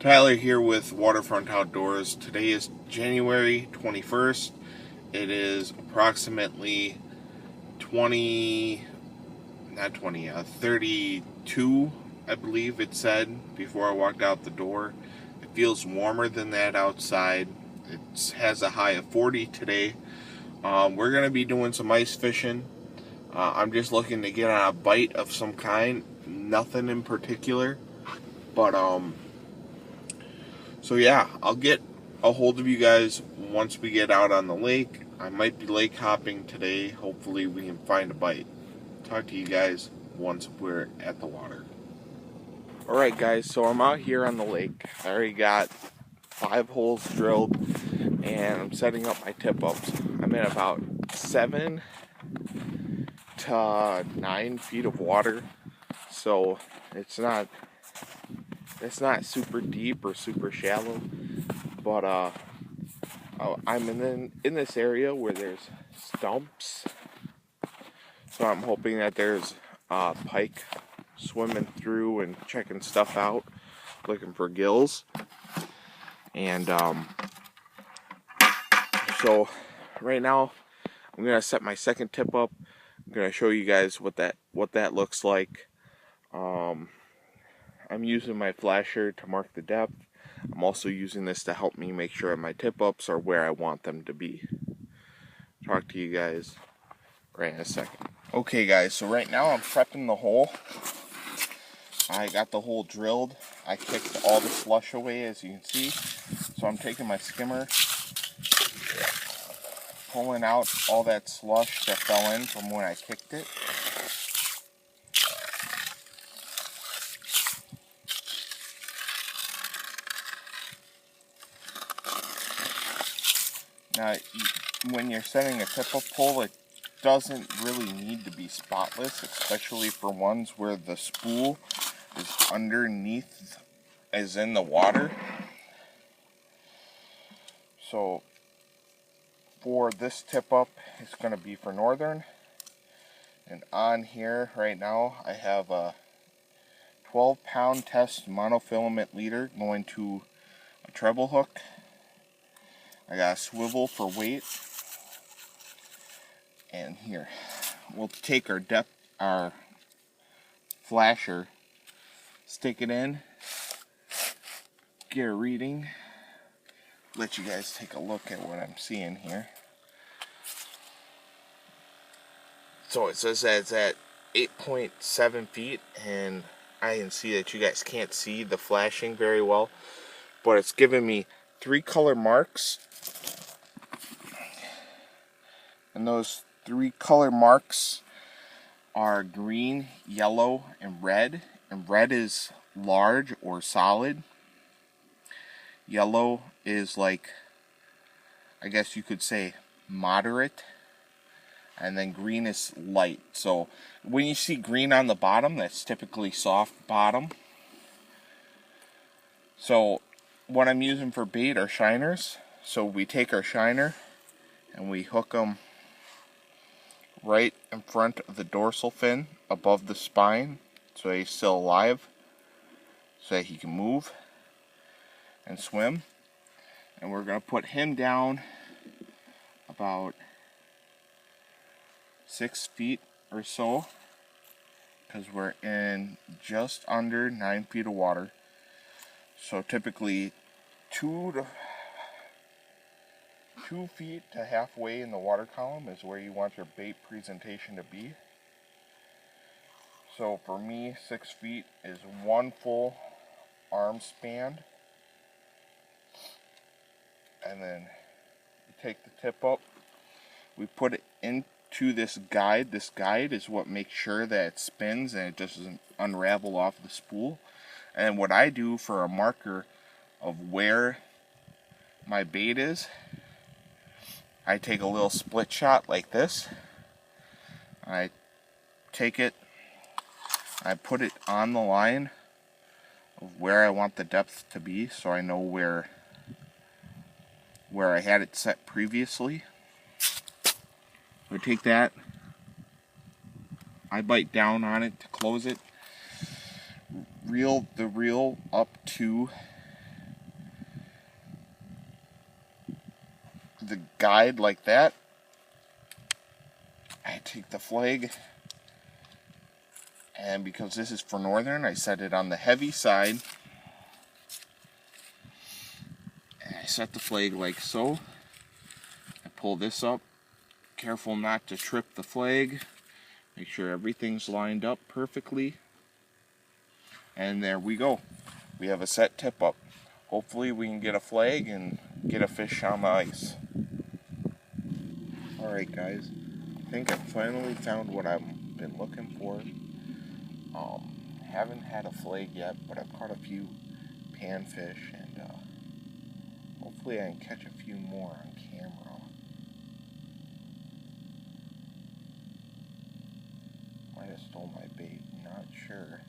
Tyler here with Waterfront Outdoors. Today is January 21st. It is approximately 32, I believe it said before I walked out the door. It feels warmer than that outside. It has a high of 40 today. We're going to be doing some ice fishing. I'm just looking to get on a bite of some kind. Nothing in particular. But, so yeah, I'll get a hold of you guys once we get out on the lake. I might be lake hopping today. Hopefully we can find a bite. Talk to you guys once we're at the water. Alright guys, so I'm out here on the lake. I already got 5 holes drilled and I'm setting up my tip-ups. I'm at about 7 to 9 feet of water. So it's not super deep or super shallow, but I'm in this area where there's stumps, so I'm hoping that there's pike swimming through and checking stuff out, looking for gills. And so right now I'm gonna set my second tip up. I'm gonna show you guys what that looks like. I'm using my flasher to mark the depth. I'm also using this to help me make sure my tip-ups are where I want them to be. Talk to you guys right in a second. Okay guys, so right now I'm prepping the hole. I got the hole drilled. I kicked all the slush away, as you can see. So I'm taking my skimmer, pulling out all that slush that fell in from when I kicked it. Now, when you're setting a tip-up pole, it doesn't really need to be spotless, especially for ones where the spool is underneath, as in the water. So, for this tip-up, it's going to be for Northern. And on here, right now, I have a 12-pound test monofilament leader going to a treble hook. I got a swivel for weight, and here we'll take our flasher, stick it in, get a reading, let you guys take a look at what I'm seeing here. So it says that it's at 8.7 feet, and I can see that you guys can't see the flashing very well, but it's giving me 3 color marks. And those 3 color marks are green, yellow, and red. And red is large or solid. Yellow is like, I guess you could say, moderate. And then green is light. So when you see green on the bottom, that's typically soft bottom. So what I'm using for bait are shiners. So we take our shiner and we hook them right in front of the dorsal fin, above the spine, so he's still alive, so that he can move and swim. And we're going to put him down about 6 feet or so, because we're in just under 9 feet of water. So typically 2 feet to halfway in the water column is where you want your bait presentation to be. So for me, 6 feet is 1 full arm span. And then you take the tip up, we put it into this guide. This guide is what makes sure that it spins and it doesn't unravel off the spool. And what I do for a marker of where my bait is, I take a little split shot like this. I take it, I put it on the line of where I want the depth to be, so I know where I had it set previously. I take that, I bite down on it to close it, reel the reel up to the guide like that. I take the flag, and because this is for Northern, I set it on the heavy side. And I set the flag like so. I pull this up. Careful not to trip the flag. Make sure everything's lined up perfectly. And there we go. We have a set tip up. Hopefully we can get a flag and get a fish on the ice. Alright guys, I think I finally found what I've been looking for. Haven't had a flag yet, but I've caught a few panfish, and hopefully I can catch a few more on camera. Might have stole my bait, not sure.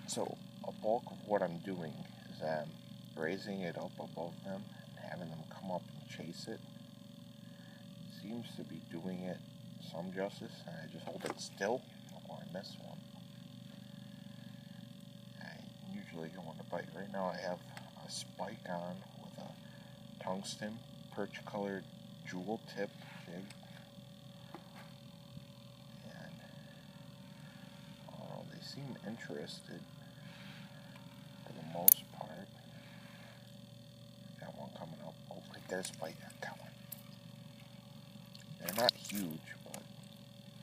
So, a bulk of what I'm doing is raising it up above them and having them come up and chase it. Seems to be doing it some justice, and I just hold it still. I don't want to miss one. I usually go on to bite. Right now I have a spike on with a tungsten perch colored jewel tip jig. And I don't know, they seem interested for the most part. Got one coming up. Oh, right there's a bite. Got one. They're not huge, but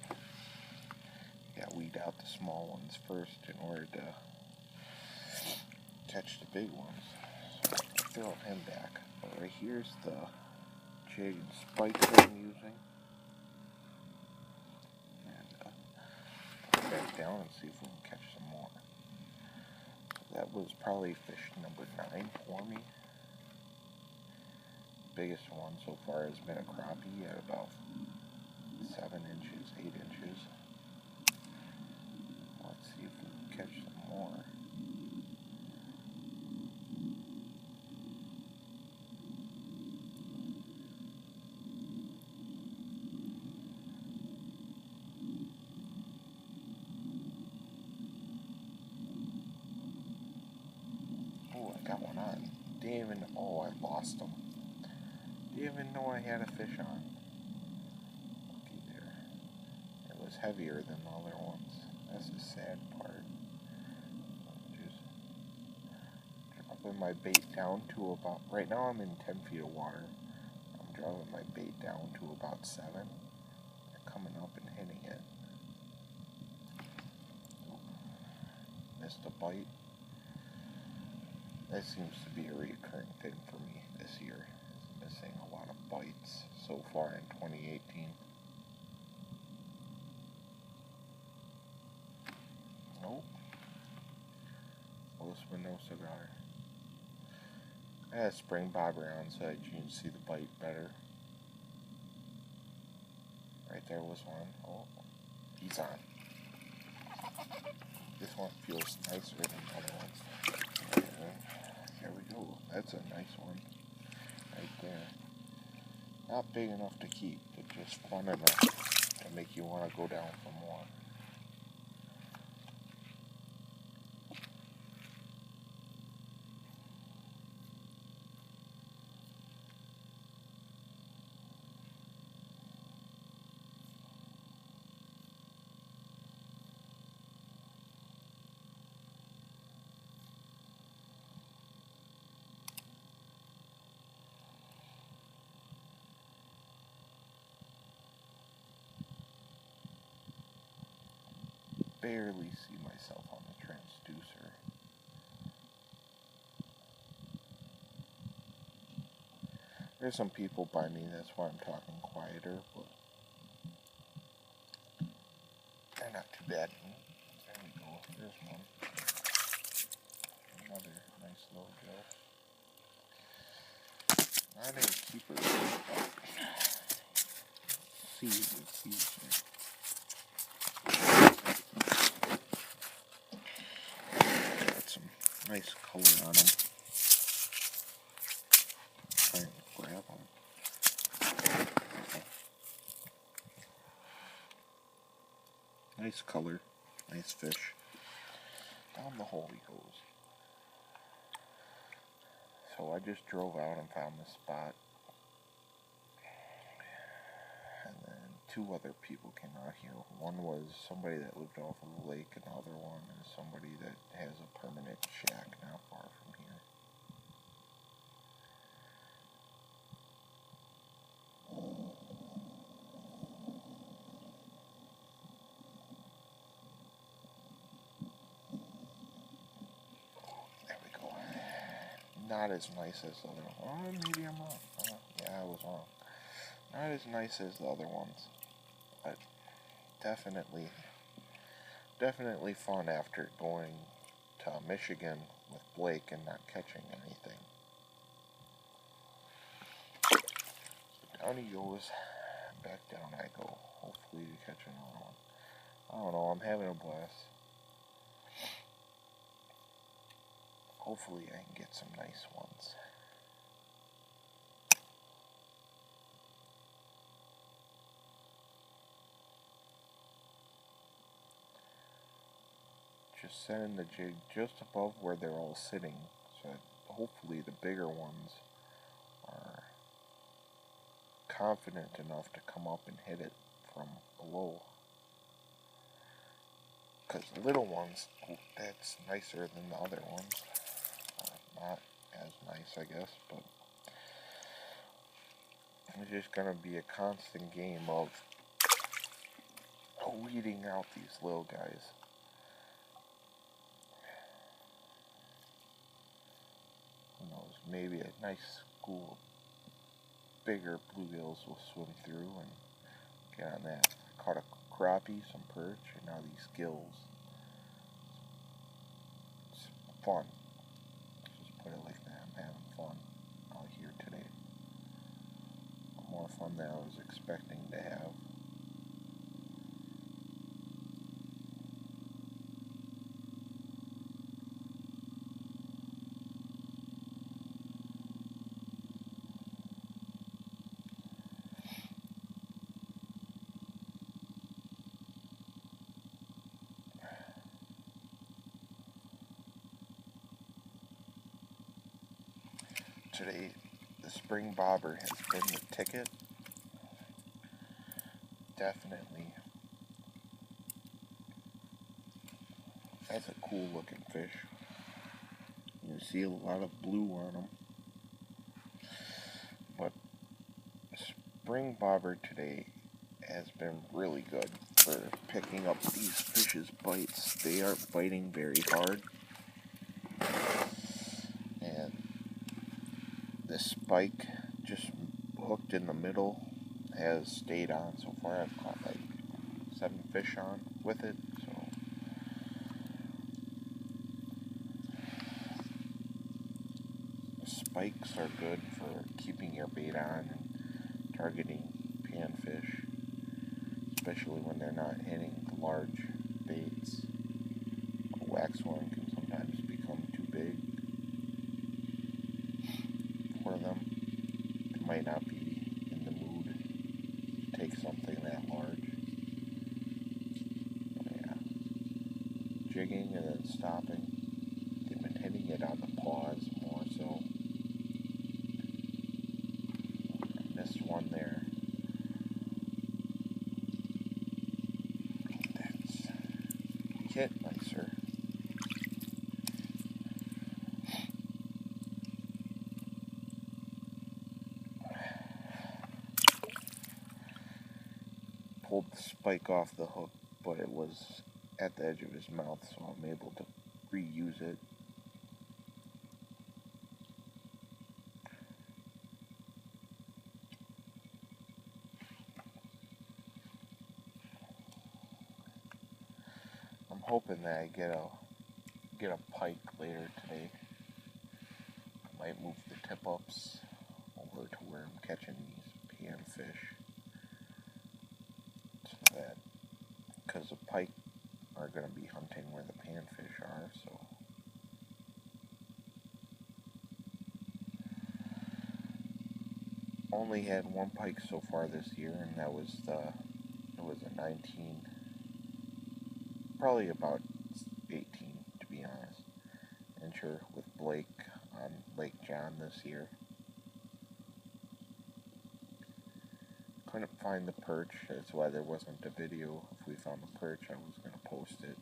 you gotta weed out the small ones first in order to catch the big ones. So I'll throw him back. But right here's the jig and spike that I'm using. And put it back down and see if we can catch some more. So that was probably fish number 9 for me. Biggest one so far has been a crappie at about 7 inches, 8 inches. Let's see if we can catch some more. Oh, I got one on. Didn't even, oh, I lost him. Didn't even know I had a fish on. Looky there. It was heavier than the other ones. That's the sad part. I'm just dropping my bait down to about, right now I'm in 10 feet of water. I'm dropping my bait down to about 7. They're coming up and hitting it. Missed a bite. That seems to be a recurring thing for me this year. Missing a lot of bites so far in 2018. Nope. Postman, no cigar. I had a spring bobber on so that you can see the bite better. Right there was one. Oh, he's on. This one feels nicer than the other ones. There we go. That's a nice one. Right there. Not big enough to keep, but just fun enough to make you want to go down for more. Barely see myself on the transducer. There's some people by me, that's why I'm talking quieter, but they're not too bad. There we go, there's one. Another nice little gill. Not a keeper, but see what these are. Nice color on them. Try and grab them. Nice color, nice fish. Down the hole he goes. So I just drove out and found this spot. And then two other people came out here. One was somebody that lived off of the lake, and the other one is somebody that has a permanent shack not far from here. There we go. Not as nice as the other one. Oh, maybe I'm wrong. Yeah, I was wrong. Not as nice as the other ones, but definitely fun after going to Michigan with Blake and not catching anything. So down he goes, back down I go, hopefully to catch another one. I don't know, I'm having a blast. Hopefully I can get some nice ones. Just setting the jig just above where they're all sitting, so that hopefully the bigger ones are confident enough to come up and hit it from below. Because the little ones, that's nicer than the other ones. Not as nice, I guess, but it's just going to be a constant game of weeding out these little guys. Who knows, maybe a nice school of bigger bluegills will swim through and get on that. I caught a crappie, some perch, and now these gills. It's fun. Just put it like that. I'm having fun out here today. More fun than I was expecting to have. Today, the spring bobber has been the ticket. Definitely. That's a cool looking fish. You see a lot of blue on them. But spring bobber today has been really good for picking up these fish's bites. They aren't biting very hard. And this spike just hooked in the middle has stayed on so far. I've caught like 7 fish on with it, so spikes are good for keeping your bait on and targeting panfish, especially when they're not hitting the large baits. A wax one can sometimes become too big for them. They might not be in the mood to take something that large. Yeah. Jigging and then stopping. They've been hitting it on the paws more so. I missed one there. That's hit nicer. Pulled the spike off the hook, but it was at the edge of his mouth, so I'm able to reuse it. I'm hoping that I get a pike later today. I might move the tip-ups over to where I'm catching these panfish, so that, because the pike are going to be hunting where the panfish are, so only had one pike so far this year, and it was a 19, probably about 18 to be honest, incher with Blake on Lake John this year. Couldn't find the perch, that's why there wasn't a video. If we found the perch, I was going to post it.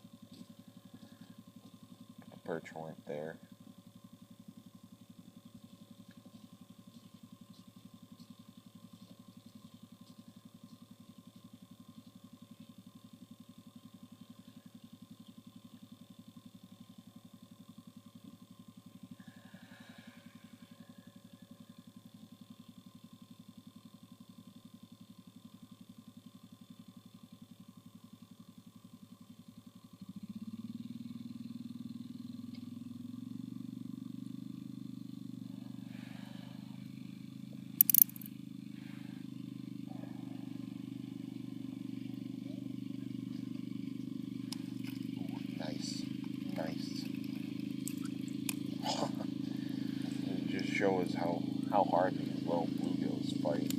The perch weren't there. Nice. It just shows how hard these little bluegills fight.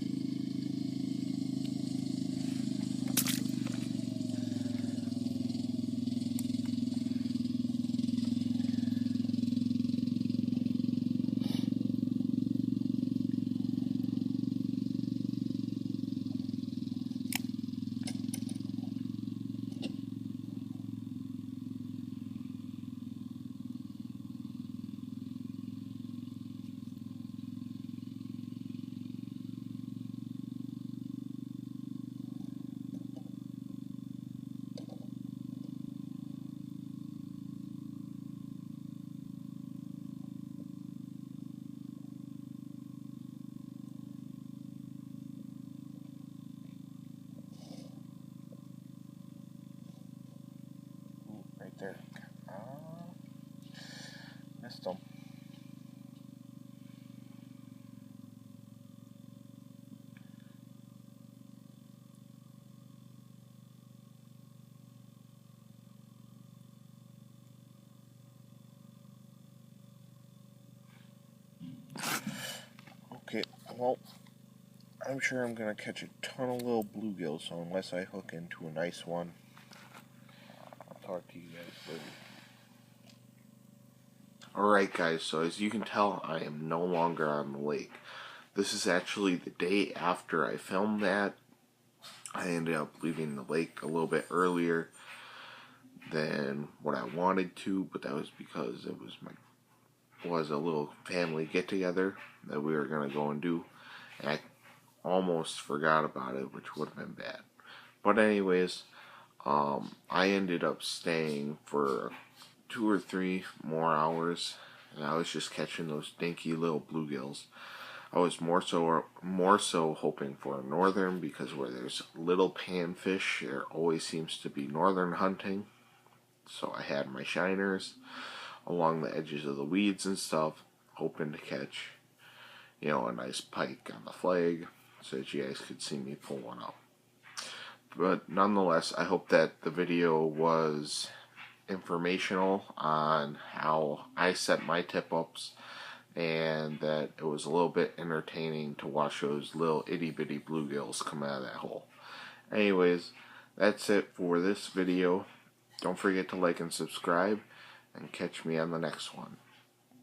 There. Missed them. Okay, well, I'm sure I'm going to catch a ton of little bluegills, so unless I hook into a nice one, I'll talk to you guys later. Alright guys, so as you can tell, I am no longer on the lake. This is actually the day after I filmed that. I ended up leaving the lake a little bit earlier than what I wanted to, but that was because it was a little family get-together that we were going to go and do. And I almost forgot about it, which would have been bad. But anyways, I ended up staying for 2 or 3 more hours, and I was just catching those dinky little bluegills. I was more so hoping for a northern, because where there's little panfish, there always seems to be northern hunting. So I had my shiners along the edges of the weeds and stuff, hoping to catch, you know, a nice pike on the flag, so that you guys could see me pull one up. But nonetheless, I hope that the video was informational on how I set my tip-ups, and that it was a little bit entertaining to watch those little itty-bitty bluegills come out of that hole. Anyways, that's it for this video. Don't forget to like and subscribe, and catch me on the next one.